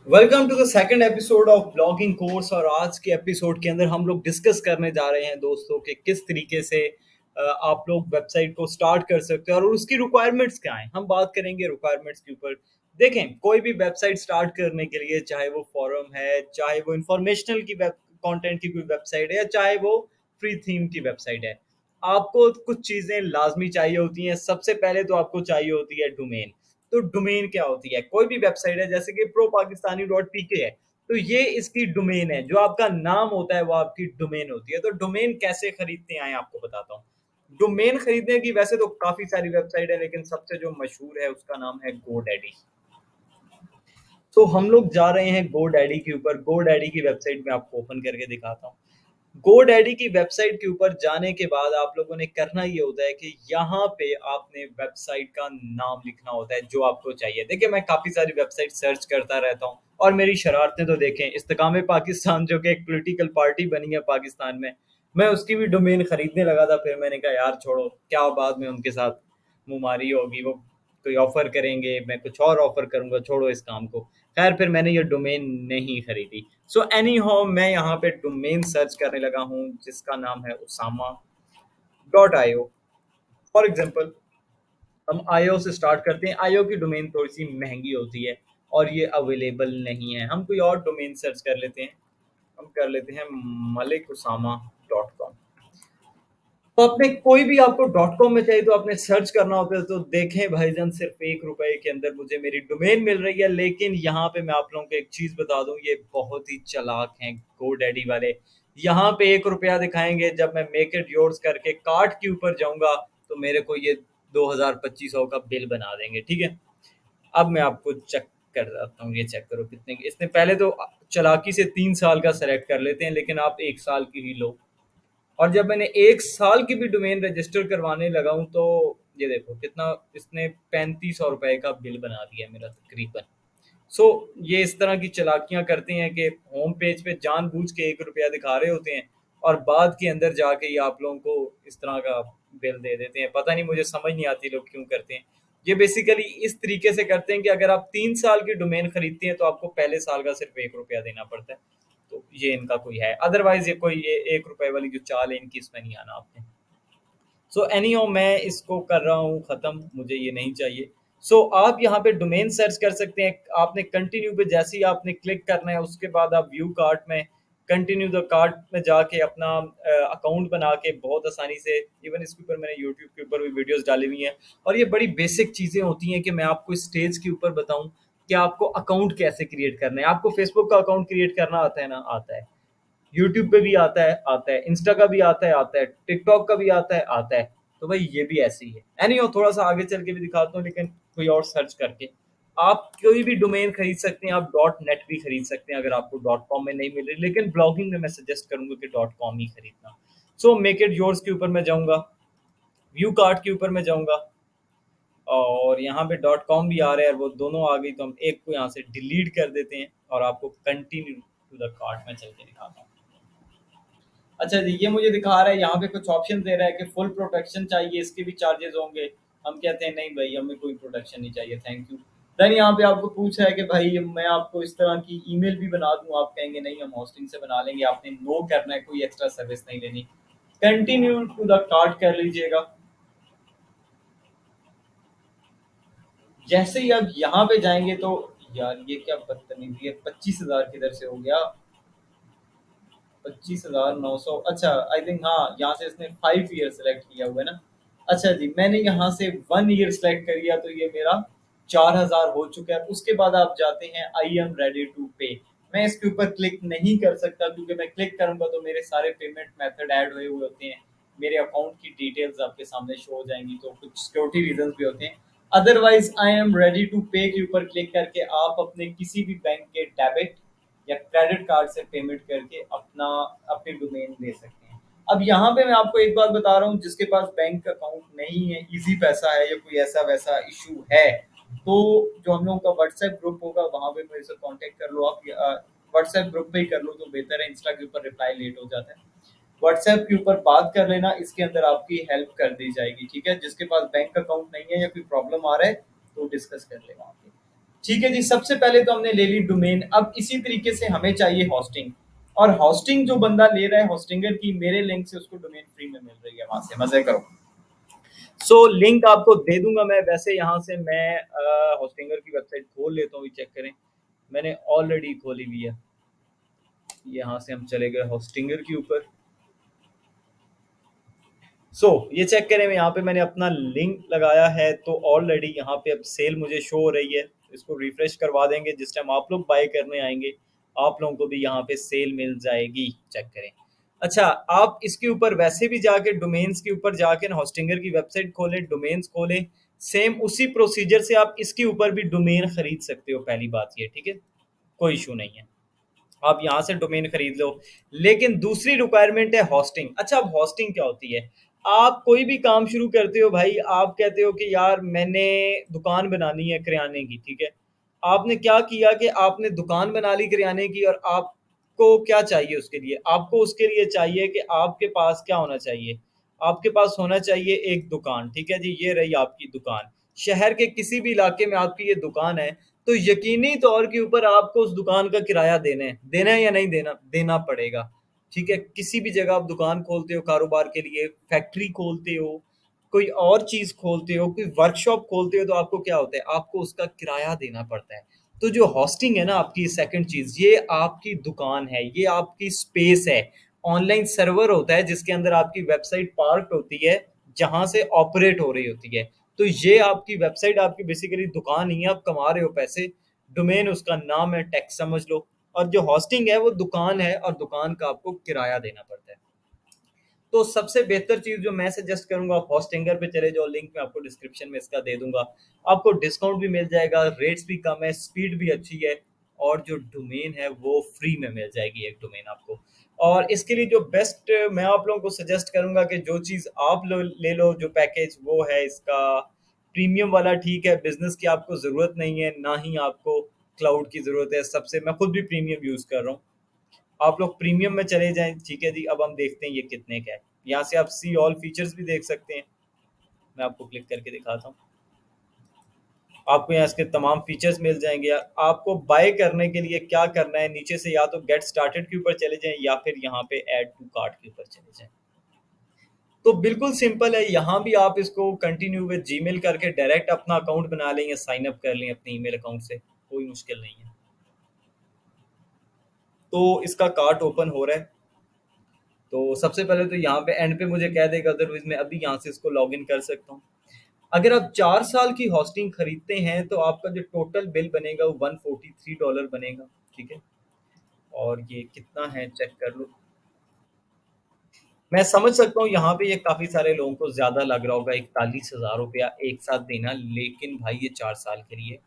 Welcome to the second episode of blogging course. और आज के एपिसोड के अंदर हम लोग डिस्कस करने जा रहे हैं दोस्तों कि किस तरीके से आप लोग वेबसाइट को स्टार्ट कर सकते हैं और उसकी रिक्वायरमेंट्स क्या हैं। हम बात करेंगे रिक्वायरमेंट्स के ऊपर। देखें, कोई भी वेबसाइट स्टार्ट करने के लिए, चाहे वो फॉरम है, चाहे वो इंफॉर्मेशनल की वेब कंटेंट की कोई वेबसाइट है, या चाहे वो फ्री थीम की वेबसाइट है, आपको कुछ चीज़ें लाजमी चाहिए होती हैं। सबसे पहले तो आपको चाहिए होती है डोमेन। तो डोमेन क्या होती है? कोई भी वेबसाइट है जैसे कि प्रो पाकिस्तानी डॉट पीके है, तो ये इसकी डोमेन है। जो आपका नाम होता है वो आपकी डोमेन होती है। तो डोमेन कैसे खरीदते हैं आपको बताता हूँ। डोमेन खरीदने की वैसे तो काफी सारी वेबसाइट है, लेकिन सबसे जो मशहूर है उसका नाम है गोडैडी। तो हम लोग जा रहे हैं गोडैडी के ऊपर। गोडैडी की वेबसाइट में आपको ओपन करके दिखाता हूँ। गोडैडी की वेबसाइट के ऊपर जाने के बाद आप लोगों ने करना ये होता है कि यहाँ पे आपने वेबसाइट का नाम लिखना होता है जो आपको चाहिए। देखिए, मैं काफ़ी सारी वेबसाइट सर्च करता रहता हूँ और मेरी शरारतें तो देखें। इस्तेकाम पाकिस्तान जो कि एक पॉलिटिकल पार्टी बनी है पाकिस्तान में, मैं उसकी भी डोमेन खरीदने लगा था। फिर मैंने कहा यार छोड़ो, क्या बाद में उनके साथ मुमारी होगी, वो कोई ऑफर करेंगे, मैं कुछ और ऑफर करूंगा, छोड़ो इस काम को। खैर, फिर मैंने ये डोमेन नहीं खरीदी। सो एनी हाउ, मैं यहाँ पे डोमेन सर्च करने लगा हूँ जिसका नाम है usama.io। फॉर एग्जाम्पल, हम आईओ से स्टार्ट करते हैं। आईओ की डोमेन थोड़ी सी महंगी होती है और ये अवेलेबल नहीं है। हम कोई और डोमेन सर्च कर लेते हैं। हम कर लेते हैं malikusama.com। तो आपने कोई भी, आपको डॉट कॉम में चाहिए तो आपने सर्च करना होता है। तो देखें भाईजान, सिर्फ 1 रुपए के अंदर मुझे मेरी डोमेन मिल रही है। लेकिन यहाँ पे मैं आप लोगों को एक चीज बता दूं, ये बहुत ही चालाक हैं गोडैडी वाले। यहाँ पे 1 रुपया दिखाएंगे, जब मैं मेक इट योर्स करके कार्ट के ऊपर जाऊंगा तो मेरे को ये 2000-2500 का बिल बना देंगे। ठीक है, अब मैं आपको चेक कर देता हूँ। ये चेक करो कितने की। इसने पहले तो चालाकी से 3 साल का सेलेक्ट कर लेते हैं, लेकिन आप 1 साल की ही लो। और जब मैंने 1 साल की भी डोमेन रजिस्टर करवाने लगा हूँ तो ये देखो कितना, इसने 3500 रुपए का बिल बना दिया मेरा तकरीबन। सो ये इस तरह की चालाकियां करते हैं कि होम पेज पे जानबूझ के 1 रुपया दिखा रहे होते हैं और बाद के अंदर जाके ही आप लोगों को इस तरह का बिल दे देते हैं। पता नहीं, मुझे समझ नहीं आती लोग क्यों करते हैं। ये बेसिकली इस तरीके से करते हैं कि अगर आप 3 साल की डोमेन खरीदते हैं तो आपको पहले साल का सिर्फ 1 रुपया देना पड़ता है। तो ये इनका कोई है। अदरवाइज ये कोई, ये 1 रुपए वाली जो चाल है इनकी, इसमें नहीं आना आपने। सो एनी हाउ, मैं इसको कर रहा हूँ ख़त्म, मुझे ये नहीं चाहिए। सो आप यहाँ पे डोमेन सर्च कर सकते हैं। आपने कंटिन्यू पे जैसे ही आपने क्लिक करना है, उसके बाद आप व्यू कार्ट में, कंटिन्यू द कार्ट में जाके अपना अकाउंट बना के बहुत आसानी से, इवन इसके ऊपर मैंने यूट्यूब के ऊपर भी वीडियोस डाली हुई हैं। और ये बड़ी बेसिक चीज़ें होती हैं कि मैं आपको इस स्टेज के ऊपर बताऊं कि आपको अकाउंट कैसे क्रिएट करना है। आपको फेसबुक का अकाउंट क्रिएट करना आता है ना? आता है। यूट्यूब पे भी आता है, आता है। इंस्टा का भी आता है, आता है। टिकटॉक का भी आता है, आता है। तो भाई ये भी ऐसे ही है। एनी हो, थोड़ा सा आगे चल के भी दिखाता हूँ, लेकिन कोई और सर्च करके आप कोई भी डोमेन खरीद सकते हैं। आप डॉट नेट भी खरीद सकते हैं अगर आपको डॉट कॉम में नहीं मिल रही। लेकिन ब्लॉगिंग में मैं सजेस्ट करूंगा कि डॉट कॉम ही खरीदना। सो मेक इट योर्स के ऊपर मैं जाऊंगा, व्यू कार्ट के ऊपर मैं जाऊंगा, और यहाँ पे डॉट कॉम भी आ रहा है और वो दोनों आ गई। तो हम एक को यहाँ से डिलीट कर देते हैं और आपको कंटिन्यू टू द कार्ट में चल के दिखाता हूँ। अच्छा जी, ये मुझे दिखा रहा है, यहाँ पे कुछ ऑप्शन दे रहा है कि फुल प्रोटेक्शन चाहिए, इसके भी चार्जेस होंगे। हम कहते हैं नहीं भाई, हमें कोई प्रोटेक्शन नहीं चाहिए, थैंक यू। देन यहाँ पे आपको पूछ रहा है कि भाई मैं आपको इस तरह की ईमेल भी बना दूं। आप कहेंगे नहीं, हम होस्टिंग से बना लेंगे। आपने नो करना है, कोई एक्स्ट्रा सर्विस नहीं लेनी। कंटिन्यू टू द कार्ट कर लीजिएगा। जैसे ही आप यहाँ पे जाएंगे तो, यार ये क्या बदतमीजी है, 25,000 किधर से हो गया? 25,900। अच्छा, आई थिंक हाँ, यहाँ से इसने 5 ईयर सेलेक्ट किया हुआ है ना। अच्छा जी, मैंने यहाँ से 1 ईयर सेलेक्ट कर लिया, तो ये मेरा 4,000 हो चुका है। उसके बाद आप जाते हैं आई एम रेडी टू पे। मैं इसके ऊपर क्लिक नहीं कर सकता, क्योंकि मैं क्लिक करूंगा तो मेरे सारे पेमेंट मेथड ऐड हुए हुए होते हैं। मेरे अकाउंट की डिटेल्स आपके सामने शो हो जाएंगी, तो कुछ सिक्योरिटी रीजन भी होते हैं। Otherwise I am ready to pay के ऊपर क्लिक करके आप अपने किसी भी बैंक के डेबिट या क्रेडिट कार्ड से पेमेंट करके अपना, अपनी डोमेन ले सकते हैं। अब यहाँ पे मैं आपको एक बात बता रहा हूँ, जिसके पास बैंक अकाउंट नहीं है, इजी पैसा है, या कोई ऐसा वैसा इशू है, तो जो हम लोगों का व्हाट्सएप ग्रुप होगा वहां पे मेरे से कांटेक्ट कर लो। आप व्हाट्सएप ग्रुप पे ही कर लो तो बेहतर है। इंस्टा के ऊपर रिप्लाई लेट हो जाता है। व्हाट्सएप के ऊपर बात कर लेना, इसके अंदर आपकी हेल्प कर दी जाएगी। ठीक है, जिसके पास बैंक अकाउंट नहीं है या कोई प्रॉब्लम आ रहा है तो डिस्कस कर लेना। ठीक है जी, सबसे पहले तो हमने ले ली डोमेन। अब इसी तरीके से हमें चाहिए होस्टिंग, और होस्टिंग जो बंदा ले रहा है होस्टिंगर की, मेरे लिंक से उसको डोमेन फ्री में मिल रही है, वहां से मजे करो। लिंक आपको दे दूंगा मैं। वैसे यहाँ से मैं होस्टिंगर की वेबसाइट खोल लेता हूँ, चेक करें। मैंने ऑलरेडी खोली हुई है। यहाँ से हम चले गए होस्टिंगर के ऊपर। ये चेक करें, मैं यहाँ पे मैंने अपना लिंक लगाया है, तो ऑलरेडी यहाँ पे अब सेल मुझे शो हो रही है। इसको रिफ्रेश करवा देंगे, जिस टाइम आप लोग बाय करने आएंगे आप लोगों को भी यहाँ पे सेल मिल जाएगी। चेक करें। अच्छा, आप इसके ऊपर वैसे भी जाके डोमेन्स के ऊपर जाके ना होस्टिंगर की वेबसाइट खोलें, डोमेन्स खोलें, सेम उसी प्रोसीजर से आप इसके ऊपर भी डोमेन खरीद सकते हो। पहली बात ये, ठीक है, कोई इशू नहीं है, आप यहाँ से डोमेन खरीद लो। लेकिन दूसरी रिक्वायरमेंट है होस्टिंग। अच्छा, अब होस्टिंग क्या होती है? आप कोई भी काम शुरू करते हो भाई, आप कहते हो कि यार मैंने दुकान बनानी है किराने की, ठीक है। आपने क्या किया कि आपने दुकान बना ली किराने की, और आपको क्या चाहिए उसके लिए? आपको उसके लिए चाहिए कि आपके पास क्या होना चाहिए? आपके पास होना चाहिए एक दुकान, ठीक है जी। ये रही आपकी दुकान, शहर के किसी भी इलाके में आपकी ये दुकान है। तो यकीनी तौर के ऊपर आपको उस दुकान का किराया देना है या नहीं देना? देना पड़ेगा, ठीक है। किसी भी जगह आप दुकान खोलते हो कारोबार के लिए, फैक्ट्री खोलते हो, कोई और चीज खोलते हो, कोई वर्कशॉप खोलते हो, तो आपको क्या होता है? आपको उसका किराया देना पड़ता है। तो जो होस्टिंग है ना आपकी, सेकंड चीज, ये आपकी दुकान है, ये आपकी स्पेस है। ऑनलाइन सर्वर होता है जिसके अंदर आपकी वेबसाइट पार्क होती है, जहां से ऑपरेट हो रही होती है। तो ये आपकी वेबसाइट आपकी बेसिकली दुकान ही है, आप कमा रहे हो पैसे। डोमेन उसका नाम है, टैक्स समझ लो। और जो होस्टिंग है वो दुकान है, और दुकान का आपको किराया देना पड़ता है। तो सबसे बेहतर चीज जो मैं सजेस्ट करूंगा, आप होस्टिंगर पे चले जाओ, लिंक मैं आपको डिस्क्रिप्शन में इसका दे दूंगा। आपको डिस्काउंट भी मिल जाएगा, रेट्स भी कम है, स्पीड भी अच्छी है, और जो डोमेन है वो फ्री में मिल जाएगी, एक डोमेन आपको। और इसके लिए जो बेस्ट मैं आप लोगों को सजेस्ट करूंगा कि जो चीज़ आप ले लो, जो पैकेज वो है इसका प्रीमियम वाला, ठीक है। बिजनेस की आपको ज़रूरत नहीं है, ना ही आपको क्लाउड की ज़रूरत है। सबसे मैं खुद भी प्रीमियम यूज़ कर रहा हूँ। आप लोग प्रीमियम में चले जाएं, ठीक है जी। अब हम देखते हैं ये कितने का है। यहाँ से आप सी ऑल फीचर्स भी देख सकते हैं। मैं आपको क्लिक करके दिखाता हूँ, आपको यहाँ इसके तमाम फीचर्स मिल जाएंगे। यार आपको बाय करने के लिए क्या करना है, नीचे से या तो गेट स्टार्टेड के ऊपर चले जाएं, या फिर यहाँ पे ऐड टू कार्ट के ऊपर चले जाएं। तो बिल्कुल सिंपल है, यहाँ भी आप इसको कंटिन्यू विद जीमेल करके डायरेक्ट अपना अकाउंट बना लें या साइन अप कर लें अपने ईमेल अकाउंट से, कोई मुश्किल नहीं है। तो इसका कार्ट ओपन हो रहा है। तो सबसे पहले तो यहाँ पे एंड पे मुझे कह देगा, अदरवाइज मैं अभी यहाँ से इसको लॉग इन कर सकता हूँ। अगर आप 4 साल की होस्टिंग खरीदते हैं तो आपका जो टोटल बिल बनेगा वो $143 बनेगा, ठीक है। और ये कितना है चेक कर लो। मैं समझ सकता हूँ यहाँ पे ये काफी सारे लोगों को ज्यादा लग रहा होगा, 41,000 रुपया एक साथ देना। लेकिन भाई ये 4 साल के लिए,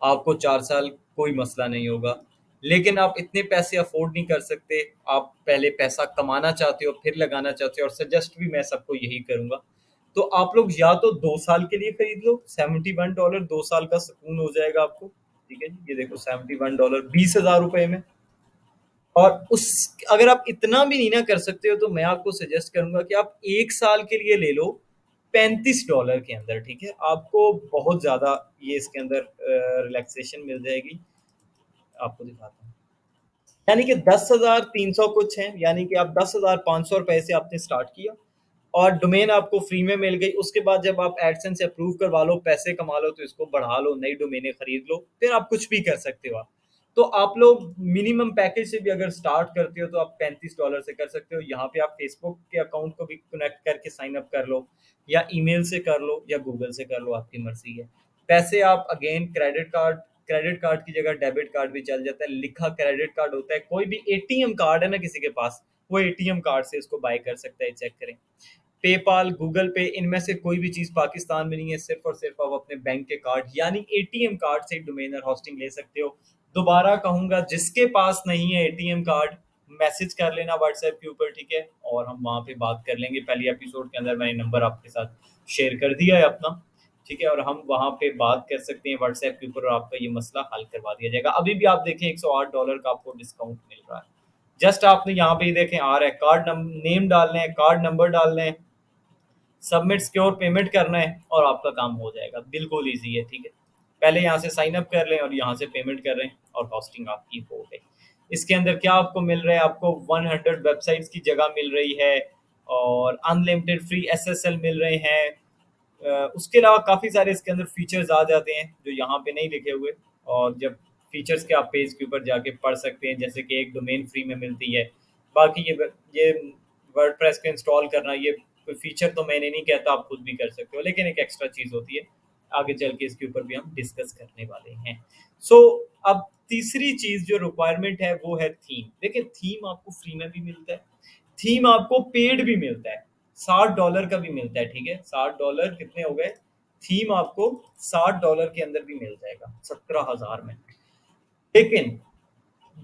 आपको 4 साल कोई मसला नहीं होगा। लेकिन आप इतने पैसे अफोर्ड नहीं कर सकते, आप पहले पैसा कमाना चाहते हो फिर लगाना चाहते हो, और सजेस्ट भी मैं सबको यही करूंगा। तो आप लोग या तो 2 साल के लिए खरीद लो, $71, 2 साल का सुकून हो जाएगा आपको, ठीक है जी। ये देखो $71, 20,000 में। और उस, अगर आप इतना भी नहीं ना कर सकते हो, तो मैं आपको सजेस्ट करूंगा कि आप 1 साल के लिए ले लो, $35 के अंदर, ठीक है। आपको बहुत ज्यादा ये इसके अंदर रिलैक्सेशन मिल जाएगी। आपको दिखाता हूँ, यानी कि 10,300 कुछ है, यानी कि आप 10,500 रुपए से आपने स्टार्ट किया, और डोमेन आपको फ्री में मिल गई। उसके बाद जब आप एडसेंस से अप्रूव करवा लो, पैसे कमा लो, तो इसको बढ़ा लो, नई डोमेने खरीद लो, फिर आप कुछ भी कर सकते हो आप। तो आप लोग मिनिमम पैकेज से भी अगर स्टार्ट करते हो तो आप $35 से कर सकते हो। यहाँ पे आप फेसबुक के अकाउंट को भी कनेक्ट करके साइन अप कर लो, या ईमेल से कर लो, या गूगल से कर लो, आपकी मर्जी है। पैसे आप अगेन क्रेडिट कार्ड की जगह डेबिट कार्ड भी चल जाता है, लिखा क्रेडिट कार्ड होता है। कोई भी एटीएम कार्ड है ना किसी के पास, वो एटीएम कार्ड से इसको बाय कर सकता है, चेक करें। पेपाल, गूगल पे, इनमें से कोई भी चीज पाकिस्तान में नहीं है, सिर्फ और सिर्फ आप अपने बैंक के कार्ड यानी एटीएम कार्ड से डोमेनर होस्टिंग ले सकते हो। दोबारा कहूंगा, जिसके पास नहीं है एटीएम कार्ड, मैसेज कर लेना व्हाट्सएप के ऊपर, ठीक है, और हम वहां पे बात कर लेंगे। पहले एपिसोड के अंदर मैंने नंबर आपके साथ शेयर कर दिया है अपना, ठीक है, और हम वहां पे बात कर सकते हैं व्हाट्सएप के ऊपर, और आपका ये मसला हल करवा दिया जाएगा। अभी भी आप देखें $108 का आपको डिस्काउंट मिल रहा है। जस्ट आपने यहाँ पे ही देखें आ रहा है, कार्ड नेम डालना है, कार्ड नंबर डालना है, सबमिट सिक्योर पेमेंट करना है, और आपका काम हो जाएगा। बिल्कुल ईजी है, ठीक है। पहले यहाँ से साइन अप कर लें और यहाँ से पेमेंट कर रहे हैं और होस्टिंग आपकी हो गई। इसके अंदर क्या आपको मिल रहा है, आपको 100 वेबसाइट्स की जगह मिल रही है और अनलिमिटेड फ्री एसएसएल मिल रहे हैं। उसके अलावा काफ़ी सारे इसके अंदर फीचर्स आ जाते हैं जो यहाँ पे नहीं लिखे हुए, और जब फीचर्स के आप पेज के ऊपर जाके पढ़ सकते हैं, जैसे कि एक डोमेन फ्री में मिलती है। बाकी ये वर्डप्रेस को इंस्टॉल करना, ये कोई फीचर तो मैंने नहीं कहता, आप खुद भी कर सकते हो, लेकिन एक एक्स्ट्रा चीज़ होती है। आगे चल के इसके ऊपर भी हम डिस्कस करने वाले हैं। सो अब तीसरी चीज़ जो रिक्वायरमेंट है वो है थीम। देखिए, थीम आपको फ्री में भी मिलता है, थीम आपको पेड भी मिलता है, $60 का भी मिलता है। ठीक है, $60 कितने हो गए, थीम आपको $60 के अंदर भी मिल जाएगा, 17,000 में। लेकिन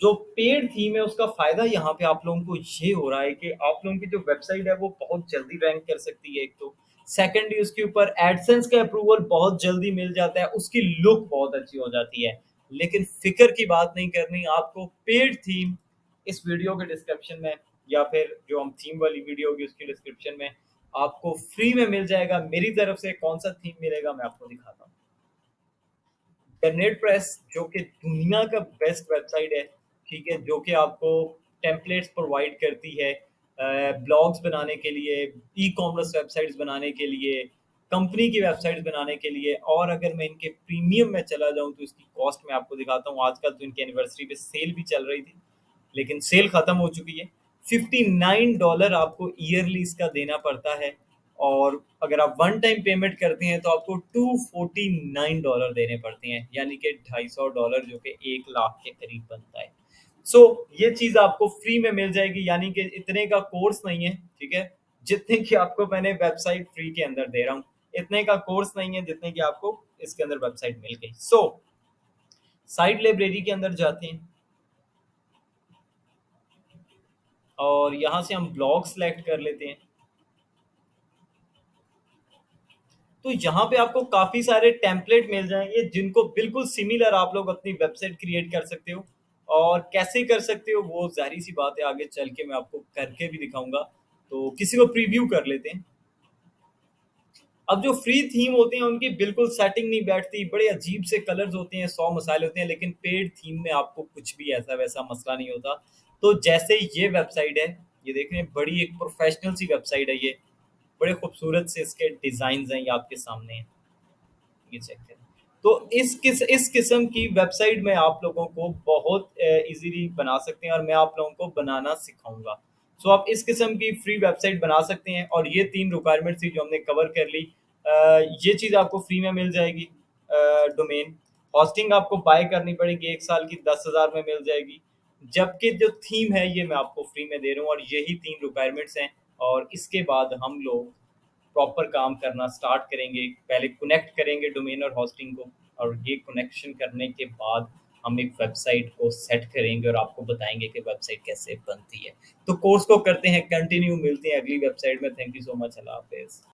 जो पेड थीम है उसका फायदा यहाँ पे आप लोगों को ये हो रहा है कि आप लोगों की जो वेबसाइट है वो बहुत जल्दी रैंक कर सकती है, एक तो सेकेंडली उसके ऊपर एडसेंस का अप्रूवल बहुत जल्दी मिल जाता है, उसकी लुक बहुत अच्छी हो जाती है। लेकिन फिक्र की बात नहीं करनी, आपको पेड थीम इस वीडियो के डिस्क्रिप्शन में, या फिर जो हम थीम वाली वीडियो होगी उसकी डिस्क्रिप्शन में आपको फ्री में मिल जाएगा मेरी तरफ से। कौन सा थीम मिलेगा मैं आपको दिखाता हूँ। जनरेट प्रेस जो कि दुनिया का बेस्ट वेबसाइट है, ठीक है, जो कि आपको टेम्पलेट्स प्रोवाइड करती है ब्लॉग्स बनाने के लिए, ई कॉमर्स वेबसाइट्स बनाने के लिए, कंपनी की वेबसाइट्स बनाने के लिए। और अगर मैं इनके प्रीमियम में चला जाऊं तो इसकी कॉस्ट मैं आपको दिखाता हूँ। आजकल तो इनकी एनिवर्सरी पे सेल भी चल रही थी, लेकिन सेल खत्म हो चुकी है। $59 आपको ईयरली इसका देना पड़ता है, और अगर आप वन टाइम पेमेंट करते हैं तो आपको $249 देने पड़ते हैं, यानी कि $250, जो कि 1 लाख के करीब बनता है। सो ये चीज़ आपको फ्री में मिल जाएगी, यानी कि इतने का कोर्स नहीं है, ठीक है, जितने की आपको मैंने वेबसाइट फ्री के अंदर दे रहा हूँ। इतने का कोर्स नहीं है जितने की आपको इसके अंदर वेबसाइट मिल गई। सो साइट लाइब्रेरी के अंदर जाते हैं और यहाँ से हम ब्लॉग सेलेक्ट कर लेते हैं। तो यहाँ पे आपको काफ़ी सारे टेम्पलेट मिल जाएंगे जिनको बिल्कुल सिमिलर आप लोग अपनी वेबसाइट क्रिएट कर सकते हो। और कैसे कर सकते हो वो जाहिर सी बात है, आगे चल के मैं आपको करके भी दिखाऊंगा। तो किसी को प्रीव्यू कर लेते हैं। अब जो फ्री थीम होते हैं उनकी बिल्कुल सेटिंग नहीं बैठती, बड़े अजीब से कलर्स होते हैं, 100 मसाले होते हैं, लेकिन पेड थीम में आपको कुछ भी ऐसा वैसा मसला नहीं होता। तो जैसे ये वेबसाइट है, ये देख रहे हैं, बड़ी एक प्रोफेशनल सी वेबसाइट है ये, बड़े खूबसूरत से इसके डिज़ाइन हैं, ये आपके सामने हैं, ये चेक करें। तो इस किस्म की वेबसाइट में आप लोगों को बहुत इजीली बना सकते हैं और मैं आप लोगों को बनाना सिखाऊंगा। सो आप इस किस्म की फ्री वेबसाइट बना सकते हैं, और ये 3 रिक्वायरमेंट थी जो हमने कवर कर ली। ये चीज़ आपको फ्री में मिल जाएगी। डोमेन हॉस्टिंग आपको बाय करनी पड़ेगी, 1 साल की 10,000 में मिल जाएगी। जबकि जो थीम है ये मैं आपको फ्री में दे रहा हूँ, और यही 3 रिक्वायरमेंट्स हैं। और इसके बाद हम लोग प्रॉपर काम करना स्टार्ट करेंगे। पहले कनेक्ट करेंगे डोमेन और होस्टिंग को, और ये कनेक्शन करने के बाद हम एक वेबसाइट को सेट करेंगे और आपको बताएंगे कि वेबसाइट कैसे बनती है। तो कोर्स को करते हैं कंटिन्यू, मिलते हैं अगली वेबसाइट में। थैंक यू सो मच, अल्लाह हाफिज़।